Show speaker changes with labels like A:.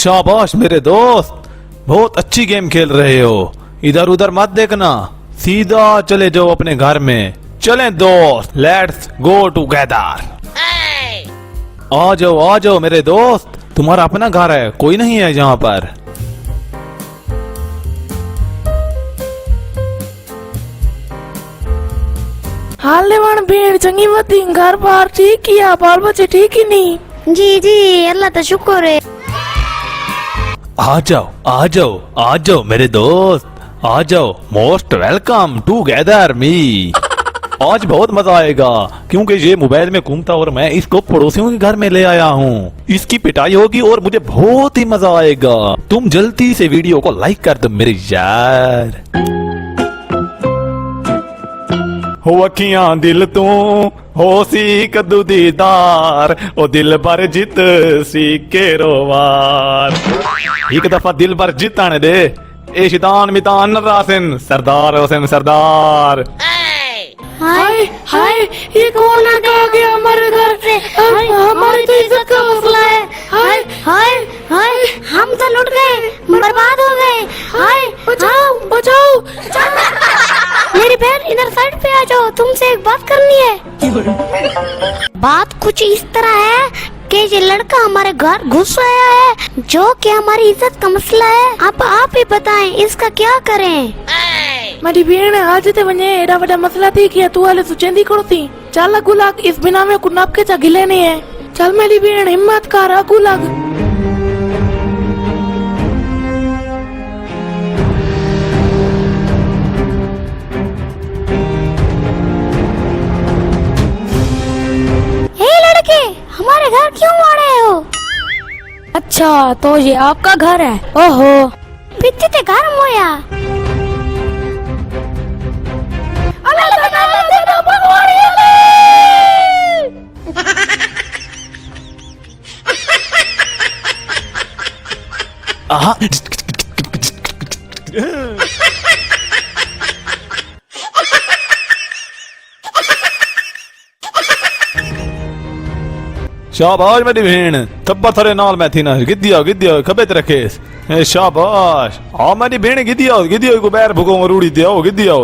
A: शाबाश मेरे दोस्त, बहुत अच्छी गेम खेल रहे हो। इधर उधर मत देखना, सीधा चले जाओ अपने घर में। चलें दोस्त, लेट्स गो टुगेदर। आ जाओ मेरे दोस्त, तुम्हारा अपना घर है, कोई नहीं है यहाँ पर।
B: हाल लेवान भेड़ चंगी मती, घर बार ठीक किया, बाल बच्चे ठीक ही नहीं।
C: जी जी अल्लाह का शुक्र है।
A: आ जाओ मेरे दोस्त, आ जाओ। मोस्ट वेलकम टुगेदर मी। आज बहुत मजा आएगा क्योंकि ये मोबाइल में घूमता और मैं इसको पड़ोसियों के घर में ले आया हूँ। इसकी पिटाई होगी और मुझे बहुत ही मजा आएगा। तुम जल्दी से वीडियो को लाइक कर दो मेरे यार। हो अखियां दिल तू हो सी कद्दू दीदार, ओ दिल पर जित सी केरो वार। एक दफा दिल पर जित आने दे, ए शैतान मितान रासिन सरदार हुसैन सरदार।
B: हाय हाय, ये कौन आ गया हमारे घर से? हमारी तो इज्जत का मसला है। हाय
C: हाय हाय हम तो लुट गए, बर्बाद हो गए। हाय
B: बचाओ।
C: मेरी बहन इधर साइड पे आ जाओ, तुमसे एक बात करनी है। बात कुछ इस तरह है कि ये लड़का हमारे घर घुस आया है, जो कि हमारी इज्जत का मसला है। अब आप ही बताएं इसका क्या करें।
B: मेरी भेण आज ते वने एडा वडा मसला थी कि तू वाले सुचेंदी करती। चल गुलाग इस बिना में कुनाप के चगिले नहीं है। चल मेरी भेण हिम्मत कर गुलाग।
C: हमारे घर क्यों आ रहे हो?
B: अच्छा तो ये आपका घर है? ओहो
C: पित्ती ते घर मोया।
A: शाबाश मेरी भेण, थप्पड़ थरे नाल मैं थी ना। गिद्दिया खबे ते रखे। शाबाश। हाँ मेरी भेण गिद्दिया को बैर भुगो रूड़ी दिया गिद्दिया।